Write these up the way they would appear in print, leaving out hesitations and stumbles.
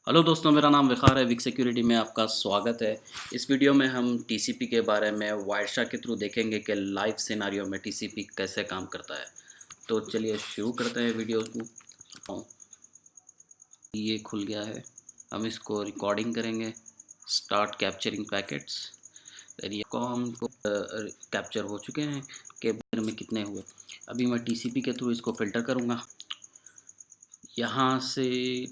Hello दोस्तों, मेरा नाम विखार है। विक सिक्योरिटी में आपका स्वागत है। इस वीडियो में हम टीसीपी के बारे में वायरशा के थ्रू देखेंगे कि लाइव सिनेरियो में टीसीपी कैसे काम करता है। तो चलिए शुरू करते हैं वीडियो को। ये खुल गया है, हम इसको रिकॉर्डिंग करेंगे। Start capturing packets. एरिया को हमको कैप्चर हो चुके हैं कि में कितने हुए। अभी मैं टीसीपी के थ्रू इसको फ़िल्टर करूँगा। यहाँ से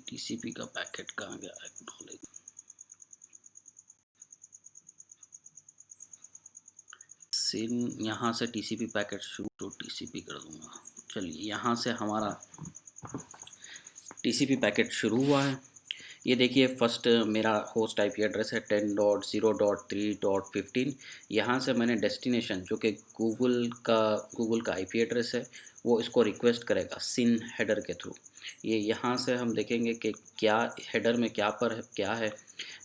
टीसीपी का पैकेट कहाँ गया, एक्नॉलेज। सिन यहाँ से टीसीपी पैकेट शुरू तो टीसीपी कर दूंगा। चलिए, यहाँ से हमारा टीसीपी पैकेट शुरू हुआ है। ये देखिए, फर्स्ट मेरा होस्ट आईपी एड्रेस है 10.0.3.15। यहाँ से मैंने डेस्टिनेशन जो कि गूगल का आईपी एड्रेस है, वो इसको रिक्वेस्ट करेगा सिन हेडर के थ्रू। ये यहाँ से हम देखेंगे कि क्या हेडर में क्या है।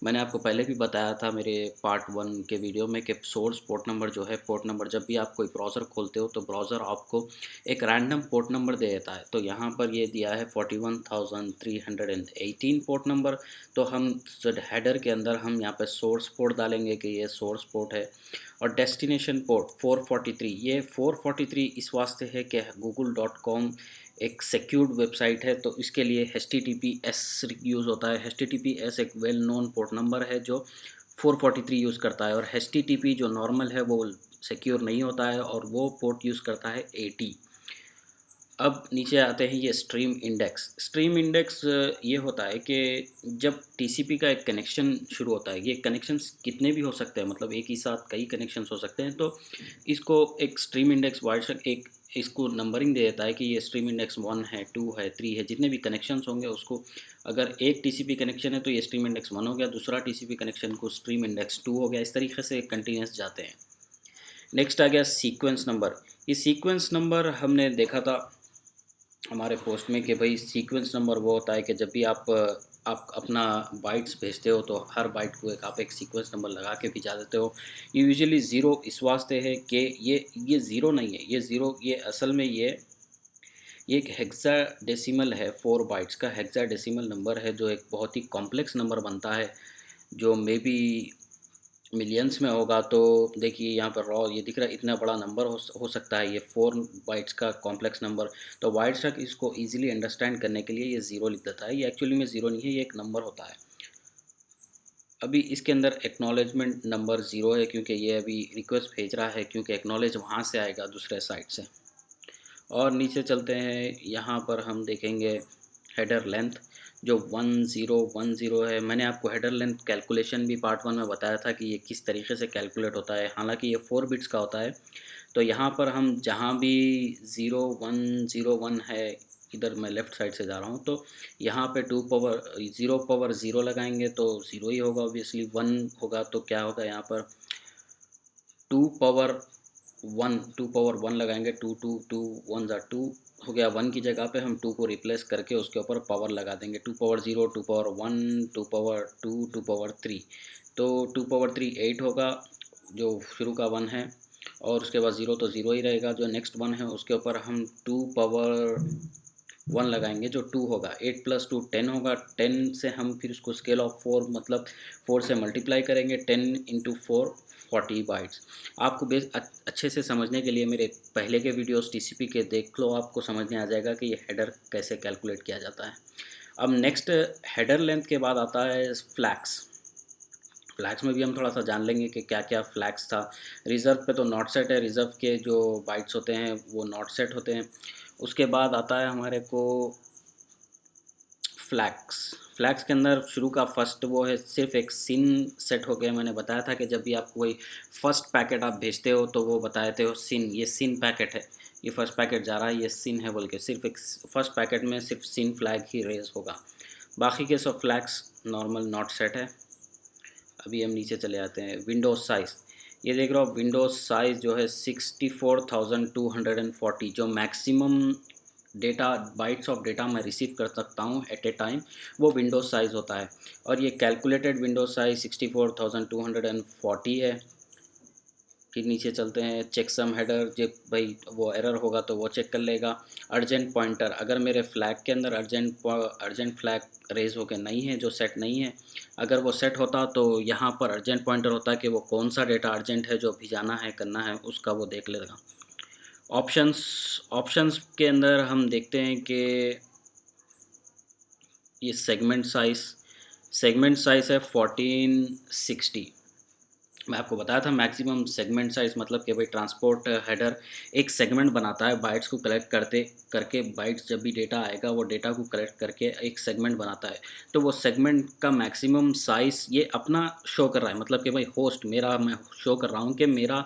मैंने आपको पहले भी बताया था मेरे पार्ट 1 के वीडियो में कि सोर्स पोर्ट नंबर जो है, पोर्ट नंबर जब भी आप कोई ब्राउज़र खोलते हो तो ब्राउज़र आपको एक रैंडम पोर्ट नंबर दे देता है। तो यहाँ पर ये दिया है 41,318 पोर्ट नंबर। तो हम हेडर के अंदर हम यहाँ पे सोर्स पोर्ट डालेंगे कि ये सोर्स पोर्ट है, और डेस्टिनेशन पोर्ट 443। ये 443 इस वास्ते है कि google.com एक सिक्योर्ड वेबसाइट है, तो इसके लिए HTTPS यूज़ होता है। HTTPS एक वेल नोन पोर्ट नंबर है जो 443 यूज़ करता है, और HTTP जो नॉर्मल है वो सिक्योर नहीं होता है और वो पोर्ट यूज़ करता है 80। अब नीचे आते हैं ये स्ट्रीम इंडेक्स। स्ट्रीम इंडेक्स ये होता है कि जब टीसीपी का एक कनेक्शन शुरू होता है, ये कनेक्शंस कितने भी हो सकते हैं, मतलब एक ही साथ कई कनेक्शंस हो सकते हैं, तो इसको एक स्ट्रीम इंडेक्स वाइड एक इसको नंबरिंग दे देता है कि ये स्ट्रीम इंडेक्स 1 है, 2 है, 3 है। जितने भी कनेक्शंस होंगे उसको, अगर एक टीसीपी कनेक्शन है तो ये स्ट्रीम इंडेक्स 1 हो गया, दूसरा टीसीपी कनेक्शन को स्ट्रीम इंडेक्स 2 हो गया। इस तरीके से कंटिन्यूस जाते हैं। नेक्स्ट आ गया सीक्वेंस नंबर। ये सीक्वेंस नंबर हमने देखा था हमारे पोस्ट में कि भाई सीक्वेंस नंबर वो होता है कि जब भी आप अपना बाइट्स भेजते हो तो हर बाइट को एक सीक्वेंस नंबर लगा के भिजा देते हो। ये यूजुअली ज़ीरो इस वास्ते है कि ये ज़ीरो नहीं है, ये ज़ीरो, ये असल में ये एक हेक्साडेसिमल है। 4 बाइट्स का हेक्साडेसिमल नंबर है जो एक बहुत ही कॉम्प्लेक्स नंबर बनता है, जो मे बी मिलियंस में होगा। तो देखिए यहाँ पर रॉ ये दिख रहा है, इतना बड़ा नंबर हो सकता है ये 4 बाइट्स का कॉम्प्लेक्स नंबर। तो वाइटस्टॉक इसको इजीली अंडरस्टैंड करने के लिए ये ज़ीरो लिख देता है। ये एक्चुअली में ज़ीरो नहीं है, ये एक नंबर होता है। अभी इसके अंदर एक्नॉलेजमेंट नंबर 0 है क्योंकि ये अभी रिक्वेस्ट भेज रहा है, क्योंकि एक्नॉलेज वहाँ से आएगा दूसरे साइट से। और नीचे चलते हैं, यहाँ पर हम देखेंगे हेडर लेंथ जो 1010 है। मैंने आपको हेडर लेंथ कैलकुलेशन भी पार्ट 1 में बताया था कि ये किस तरीके से कैलकुलेट होता है। हालांकि ये 4 बिट्स का होता है। तो यहाँ पर हम जहाँ भी 0101 है, इधर मैं लेफ़्ट साइड से जा रहा हूँ, तो यहाँ पे 0 लगाएंगे तो 0 ही होगा ऑब्वियसली। 1 होगा तो क्या होगा, यहाँ पर 2 पावर 1 लगाएंगे। 2 हो गया। 1 की जगह पे हम 2 को रिप्लेस करके उसके ऊपर पावर लगा देंगे। 2 पावर 0, 2 पावर 1, 2 पावर 2, 2 पावर 3। तो 2 पावर 3 8 होगा जो शुरू का 1 है, और उसके बाद 0 तो 0 ही रहेगा। जो नेक्स्ट 1 है उसके ऊपर हम 2 पावर 1 लगाएंगे जो 2 होगा। 8 + 2 10 होगा। 10 से हम फिर उसको स्केल ऑफ 4 मतलब 4 से मल्टीप्लाई करेंगे। 10 × 4 40 बाइट्स। आपको अच्छे से समझने के लिए मेरे पहले के वीडियोस टीसीपी के देख लो, आपको समझ में आ जाएगा कि ये हेडर कैसे कैलकुलेट किया जाता है। अब नेक्स्ट हेडर लेंथ के बाद आता है फ्लैग्स। फ्लैग्स में भी हम थोड़ा सा जान लेंगे कि क्या क्या फ्लैग्स था। रिज़र्व पे तो नॉट सेट है, रिज़र्व के जो बाइट्स होते हैं वो नॉट सेट होते हैं। उसके बाद आता है हमारे को फ्लैग्स। फ्लैग्स के अंदर शुरू का फर्स्ट वो है सिर्फ एक सिन सेट हो गया। मैंने बताया था कि जब भी आप कोई फर्स्ट पैकेट आप भेजते हो तो वो बताते हो सिन, ये सिन पैकेट है, ये फर्स्ट पैकेट जा रहा है, ये सिन है बोल के। सिर्फ एक फर्स्ट पैकेट में सिर्फ सिन फ्लैग ही रेज होगा, बाकी के सब फ्लैग्स नॉर्मल नॉट सेट है। अभी हम नीचे चले आते हैं। विंडोज साइज़, ये देख रहे हो विंडोज साइज़ जो है 64,240, जो maximum data bytes of data मैं रिसीव कर सकता हूँ एट ए टाइम, वो विंडोज साइज़ होता है। और ये कैलकुलेटेड विंडोज साइज़ 64,240 है। फिर नीचे चलते हैं, चेक सम हेडर, जब भाई वो एरर होगा तो वो चेक कर लेगा। अर्जेंट पॉइंटर, अगर मेरे फ्लैग के अंदर अर्जेंट फ्लैग रेज होके नहीं है, जो सेट नहीं है, अगर वो सेट होता तो यहाँ पर अर्जेंट पॉइंटर होता कि वो कौन सा डेटा अर्जेंट है जो भिजाना है, करना है, उसका वो देख लेगा। ऑप्शंस, ऑप्शंस के अंदर हम देखते हैं कि ये सेगमेंट साइज़ है 1460। मैं आपको बताया था मैक्सिमम सेगमेंट साइज़ मतलब कि भाई ट्रांसपोर्ट हेडर एक सेगमेंट बनाता है, बाइट्स को कलेक्ट करते करके, बाइट्स जब भी डेटा आएगा वो डेटा को कलेक्ट करके एक सेगमेंट बनाता है। तो वो सेगमेंट का मैक्सिमम साइज़ ये अपना शो कर रहा है, मतलब कि भाई होस्ट मेरा, मैं शो कर रहा हूँ कि मेरा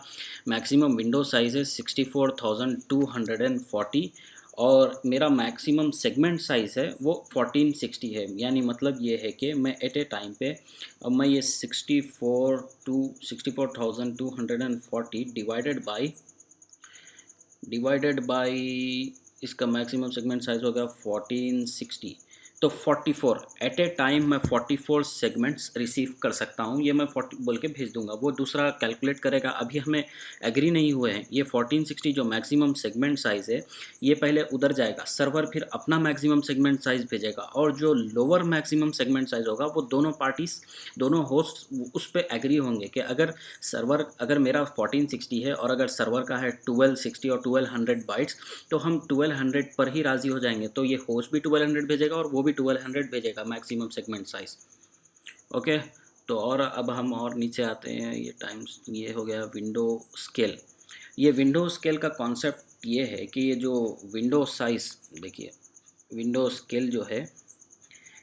मैक्सिमम विंडो साइज़ है 64,240 और मेरा मैक्सिमम सेगमेंट साइज़ है वो 1460 है। यानी मतलब ये है कि मैं एट ए टाइम पे, अब मैं ये 64,240 डिवाइडेड बाई इसका मैक्सिमम सेगमेंट साइज हो गया 1460, तो 44 एट ए टाइम मैं 44 सेगमेंट्स रिसीव कर सकता हूँ। ये मैं 40 बोल के भेज दूंगा, वो दूसरा कैलकुलेट करेगा। अभी हमें एग्री नहीं हुए हैं, ये 1460 जो मैक्सिमम सेगमेंट साइज़ है ये पहले उधर जाएगा, सर्वर फिर अपना मैक्सिमम सेगमेंट साइज़ भेजेगा, और जो लोअर मैक्सिमम सेगमेंट साइज़ होगा वो दोनों पार्टीज, दोनों होस्ट उस पर एग्री होंगे कि अगर मेरा 1460 है और अगर सर्वर का है 1260 और 1200 बाइट्स, तो हम 1200 पर ही राज़ी हो जाएंगे। तो ये होस्ट भी 1200 भेजेगा और वो भी 1200 भेजेगा मैक्सिमम सेगमेंट साइज़। ओके, तो और अब हम और नीचे आते हैं, ये टाइम्स, ये हो गया विंडो स्केल। ये विंडो स्केल का कॉन्सेप्ट ये है कि ये जो विंडो साइज़, देखिए विंडो स्केल जो है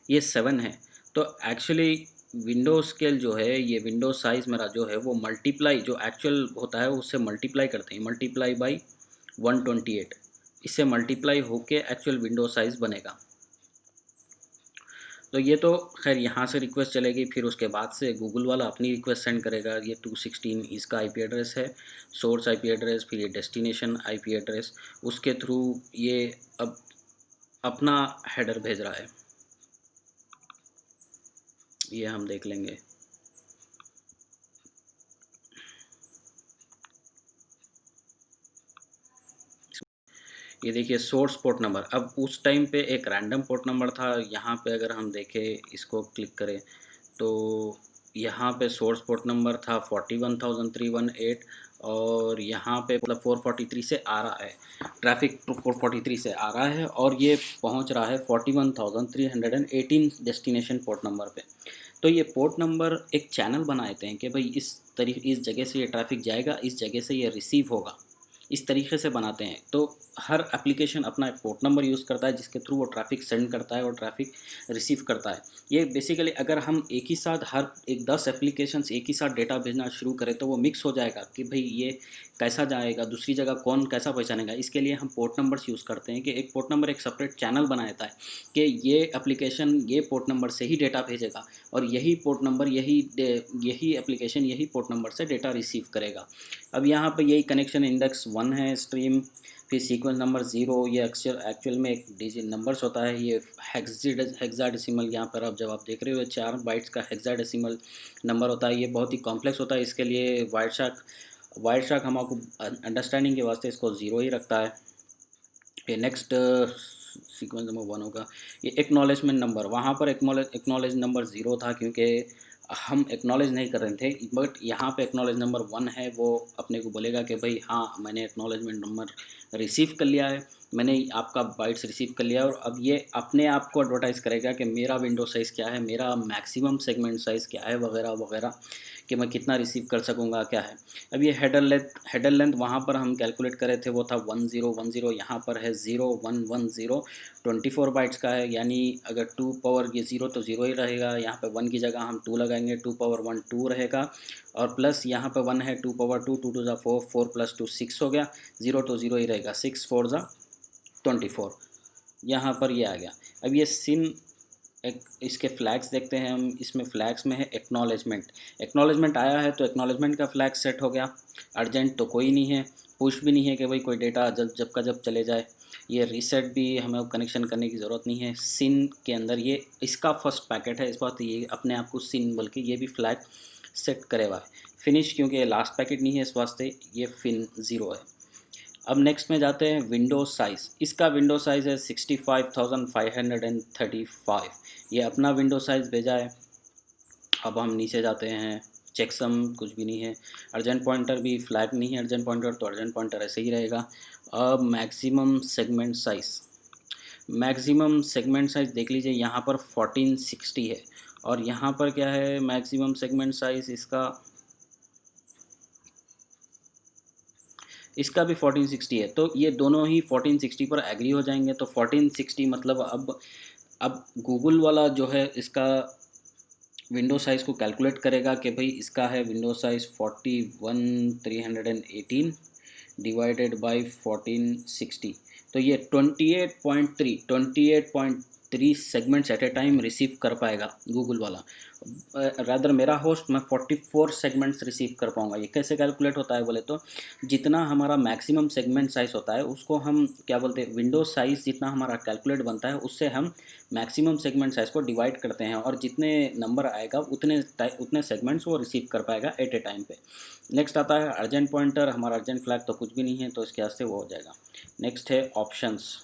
ये 7 है, तो एक्चुअली विंडो स्केल जो है, ये विंडो साइज़ मेरा जो है वो मल्टीप्लाई, जो एक्चुअल होता है उससे मल्टीप्लाई करते हैं, मल्टीप्लाई बाई 128, इससे मल्टीप्लाई होके एक्चुअल विंडो साइज़ बनेगा। तो ये तो खैर यहाँ से रिक्वेस्ट चलेगी, फिर उसके बाद से गूगल वाला अपनी रिक्वेस्ट सेंड करेगा। ये 216 इसका आईपी एड्रेस है, सोर्स आईपी एड्रेस, फिर ये डेस्टिनेशन आईपी एड्रेस, उसके थ्रू ये अब अपना हेडर भेज रहा है। ये हम देख लेंगे। ये देखिए सोर्स पोर्ट नंबर, अब उस टाइम पे एक रैंडम पोर्ट नंबर था, यहाँ पे अगर हम देखें, इसको क्लिक करें तो यहाँ पे सोर्स पोर्ट नंबर था 41,318, और यहाँ पे मतलब 443 से आ रहा है, ट्रैफिक 443 से आ रहा है, और ये पहुँच रहा है 41,318 डेस्टिनेशन पोर्ट नंबर पे। तो ये पोर्ट नंबर एक चैनल बनाते हैं कि भाई इस जगह से ये ट्रैफिक जाएगा, इस जगह से ये रिसीव होगा, इस तरीके से बनाते हैं। तो हर एप्लीकेशन अपना एक पोर्ट नंबर यूज़ करता है जिसके थ्रू वो ट्रैफिक सेंड करता है और ट्रैफिक रिसीव करता है। ये बेसिकली अगर हम एक ही साथ हर एक 10 एप्लीकेशंस एक ही साथ डेटा भेजना शुरू करें तो वो मिक्स हो जाएगा कि भाई ये कैसा जाएगा, दूसरी जगह कौन कैसा पहचानेगा। इसके लिए हम पोर्ट नंबर्स यूज़ करते हैं कि एक पोर्ट नंबर एक सेपरेट चैनल बनाता है कि ये एप्लीकेशन ये पोर्ट नंबर से ही डेटा भेजेगा, और यही पोर्ट नंबर यही एप्लीकेशन यही पोर्ट नंबर से डेटा रिसीव करेगा। अब यहाँ पे यही कनेक्शन इंडेक्स 1 है स्ट्रीम, फिर सीक्वेंस नंबर 0, ये एक्चुअल में एक डिजिट नंबर्स होता है, ये हेक्साडेसिमल, यहाँ पर अब जब आप देख रहे हो 4 बाइट्स का हेक्साडेसिमल नंबर होता है। ये बहुत ही कॉम्प्लेक्स होता है, इसके लिए वाइट शार्क हम आपको अंडरस्टैंडिंग के वास्ते इसको 0 ही रखता है। ये नेक्स्ट सीक्वेंस नंबर 1 होगा। ये एक्नॉलेजमेंट नंबर, वहाँ पर एक्नॉलेज नंबर 0 था क्योंकि हम एक्नॉलेज नहीं कर रहे थे, बट यहाँ पे एक्नॉलेज नंबर 1 है, वो अपने को बोलेगा कि भाई हाँ मैंने एक्नॉलेजमेंट नंबर रिसीव कर लिया है, मैंने आपका बाइट्स रिसीव कर लिया, और अब ये अपने आप को एडवर्टाइज़ करेगा कि मेरा विंडो साइज़ क्या है, मेरा मैक्सिमम सेगमेंट साइज़ क्या है, वगैरह वगैरह, कि मैं कितना रिसीव कर सकूँगा क्या है। अब ये हेडर लेंथ वहाँ पर हम कैलकुलेट करे थे वो था 1010, यहाँ पर है 0110, 24 बाइट्स का है, यानी अगर 2 पावर ये 0 तो 0 ही रहेगा, यहाँ पे 1 की जगह हम 2 लगाएंगे, 2 पावर 1 2 रहेगा, और प्लस यहाँ पे 1 है 2 पावर 2, 2 2 4, 4 प्लस 2 6 हो गया, 0 तो 0 ही रहेगा, 6 4 24, यहाँ पर ये आ गया। अब ये सिन एक इसके फ्लैग्स देखते हैं हम, इसमें फ्लैग्स में है एक्नॉलेजमेंट आया है तो एक्नॉलेजमेंट का फ्लैग सेट हो गया। अर्जेंट तो कोई नहीं है, पुश भी नहीं है कि भाई कोई डेटा जब का जब चले जाए। ये रीसेट भी हमें कनेक्शन करने की ज़रूरत नहीं है। सिन के अंदर ये इसका फर्स्ट पैकेट है, इस बात ये अपने आप को सिन बल्कि ये भी फ्लैग सेट करे हुआ है। फिनिश क्योंकि ये लास्ट पैकेट नहीं है इस वास्ते ये फिन 0 है। अब नेक्स्ट में जाते हैं विंडो साइज़। इसका विंडो साइज़ है 65,535। ये अपना विंडो साइज़ भेजा है। अब हम नीचे जाते हैं, चेकसम कुछ भी नहीं है, अर्जेंट पॉइंटर भी फ्लैग नहीं है, अर्जेंट पॉइंटर तो अर्जेंट पॉइंटर ऐसे ही रहेगा। अब maximum segment size, maximum segment size देख लीजिए यहाँ पर 1460 है और यहाँ पर क्या है मैक्सिमम सेगमेंट साइज़ इसका भी 1460 है। तो ये दोनों ही 1460 पर एग्री हो जाएंगे। तो 1460 मतलब अब गूगल वाला जो है इसका विंडो साइज़ को कैलकुलेट करेगा कि भाई इसका है विंडो साइज़ 41,318 डिवाइडेड बाय 1460। तो ये 28.3 segments at a time receive कर पाएगा गूगल वाला। रादर मेरा होस्ट मैं 44 सेगमेंट्स रिसीव कर पाऊँगा। ये कैसे कैलकुलेट होता है बोले तो जितना हमारा मैक्सिमम सेगमेंट साइज़ होता है उसको हम क्या बोलते हैं, विंडो साइज़ जितना हमारा कैलकुलेट बनता है उससे हम मैक्सिमम सेगमेंट साइज़ को डिवाइड करते हैं और जितने नंबर आएगा उतने सेगमेंट्स वो रिसीव कर पाएगा एट ए टाइम पे। नेक्स्ट आता है अर्जेंट पॉइंटर। हमारा अर्जेंट फ्लैग तो कुछ भी नहीं है तो इसके वास्ते वो हो जाएगा। नेक्स्ट है ऑप्शंस।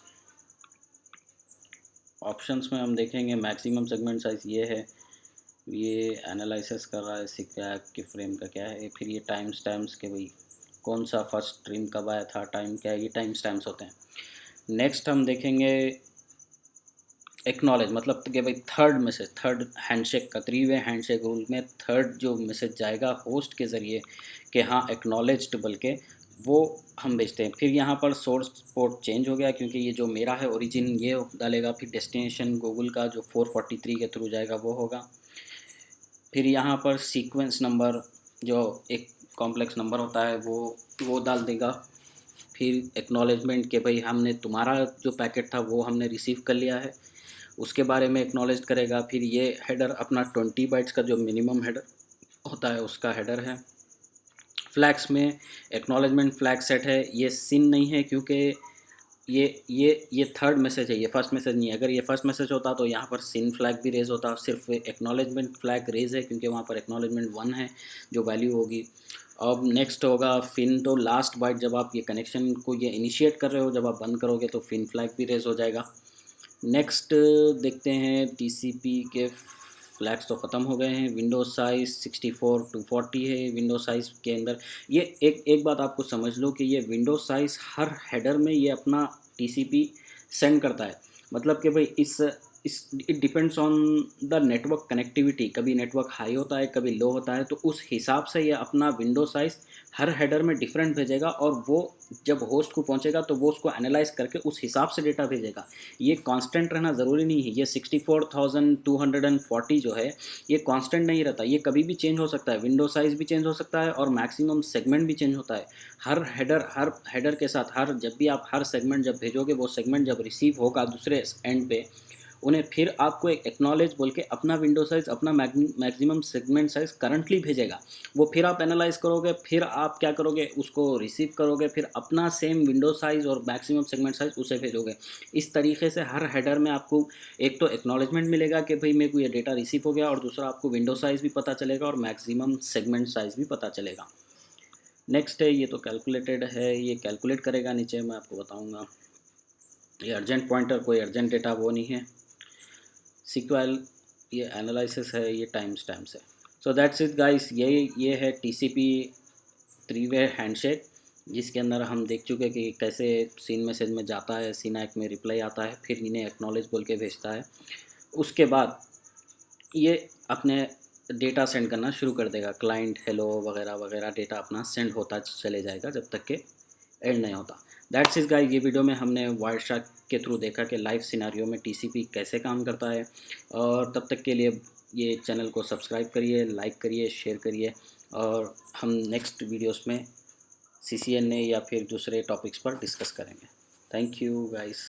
ऑप्शंस में हम देखेंगे मैक्सिमम सेगमेंट साइज़ ये है, ये एनालिसिस कर रहा है सिक्का के फ्रेम का क्या है, फिर ये टाइम स्टैम्प्स के भाई कौन सा फर्स्ट स्ट्रीम कब आया था, टाइम क्या है, ये टाइम स्टैम्प्स होते हैं। नेक्स्ट हम देखेंगे एक्नॉलेज, मतलब कि भाई थर्ड मैसेज, थर्ड हैंडशेक का 3 वे हैंडशेक रूल में थर्ड जो मैसेज जाएगा होस्ट के ज़रिए कि हाँ एक्नॉलेज्ड बोल के, वो हम भेजते हैं। फिर यहाँ पर सोर्स पोर्ट चेंज हो गया क्योंकि ये जो मेरा है ओरिजिन ये डालेगा, फिर डेस्टिनेशन गूगल का जो 443 के थ्रू जाएगा वो होगा। फिर यहाँ पर सीक्वेंस नंबर जो एक कॉम्प्लेक्स नंबर होता है वो डाल देगा। फिर एक्नॉलेजमेंट के भाई हमने तुम्हारा जो पैकेट था वो हमने रिसीव कर लिया है, उसके बारे में एक्नॉलेज करेगा। फिर ये हेडर अपना 20 बाइट्स का जो मिनिमम हेडर होता है उसका हेडर है। फ्लैग्स में एक्नॉलेजमेंट फ्लैग सेट है, ये सिन नहीं है क्योंकि ये थर्ड मैसेज है, ये फर्स्ट मैसेज नहीं है। अगर ये फर्स्ट मैसेज होता तो यहाँ पर सिन फ्लैग भी रेज होता, सिर्फ एक्नॉलेजमेंट फ्लैग रेज है क्योंकि वहाँ पर एक्नॉलेजमेंट 1 है जो वैल्यू होगी। अब नेक्स्ट होगा फिन। तो लास्ट बाइट जब आप ये कनेक्शन को ये इनिशिएट कर रहे हो, जब आप बंद करोगे तो फिन फ्लैग भी रेज हो जाएगा। नेक्स्ट देखते हैं टीसीपी के फ्लैग्स तो ख़त्म हो गए हैं। विंडो साइज़ 64 to 40 है विंडो साइज़ के अंदर। ये एक बात आपको समझ लो कि ये विंडो साइज़ हर हेडर में ये अपना टीसीपी सेंड करता है। मतलब कि भाई इस it depends on the network connectivity, कभी नेटवर्क हाई होता है कभी लो होता है, तो उस हिसाब से ये अपना विंडो साइज़ हर हेडर में डिफरेंट भेजेगा और वो जब होस्ट को पहुंचेगा तो वो उसको एनालाइज करके उस हिसाब से डेटा भेजेगा। ये कांस्टेंट रहना ज़रूरी नहीं है। ये 64,240 जो है ये कांस्टेंट नहीं रहता, ये कभी भी चेंज हो सकता है। विंडो साइज़ भी चेंज हो सकता है और मैक्सिमम सेगमेंट भी चेंज होता है। हर हेडर के साथ जब भी आप हर सेगमेंट जब भेजोगे, वो सेगमेंट जब रिसीव होगा दूसरे एंड पे, उन्हें फिर आपको एक एक्नॉलेज बोल के अपना विंडो साइज़, अपना मैक्सिमम सेगमेंट साइज़ करंटली भेजेगा। वो फिर आप एनालाइज करोगे, फिर आप क्या करोगे उसको रिसीव करोगे, फिर अपना सेम विंडो साइज़ और मैक्सिमम सेगमेंट साइज़ उसे भेजोगे। इस तरीके से हर हेडर में आपको एक तो एक्नॉलेजमेंट मिलेगा कि भाई मेरे को ये डेटा रिसीव हो गया, और दूसरा आपको विंडो साइज़ भी पता चलेगा और मैक्सिमम सेगमेंट साइज़ भी पता चलेगा। नेक्स्ट है, ये तो कैलकुलेटेड है, ये कैलकुलेट करेगा नीचे मैं आपको बताऊँगा। ये अर्जेंट पॉइंटर कोई अर्जेंट डेटा वो नहीं है। सीक्वल ये एनालिसिस है, ये टाइम स्टैम्प्स है। सो दैट्स इट गाइस, ये है टीसीपी 3 वे हैंडशेक, जिसके अंदर हम देख चुके कि कैसे सीन मैसेज में जाता है, सीन एक में रिप्लाई आता है, फिर इन्हें एक्नॉलेज बोल के भेजता है। उसके बाद ये अपने डेटा सेंड करना शुरू कर देगा, क्लाइंट हेलो वगैरह वगैरह डेटा अपना सेंड होता चले जाएगा जब तक के एंड नहीं होता। दैट्स इज गाइस, ये वीडियो में हमने वायरशार्क के थ्रू देखा कि लाइव सिनेरियो में टीसीपी कैसे काम करता है। और तब तक के लिए ये चैनल को सब्सक्राइब करिए, लाइक करिए, शेयर करिए, और हम नेक्स्ट वीडियोस में सीसीएनए या फिर दूसरे टॉपिक्स पर डिस्कस करेंगे। Thank you guys.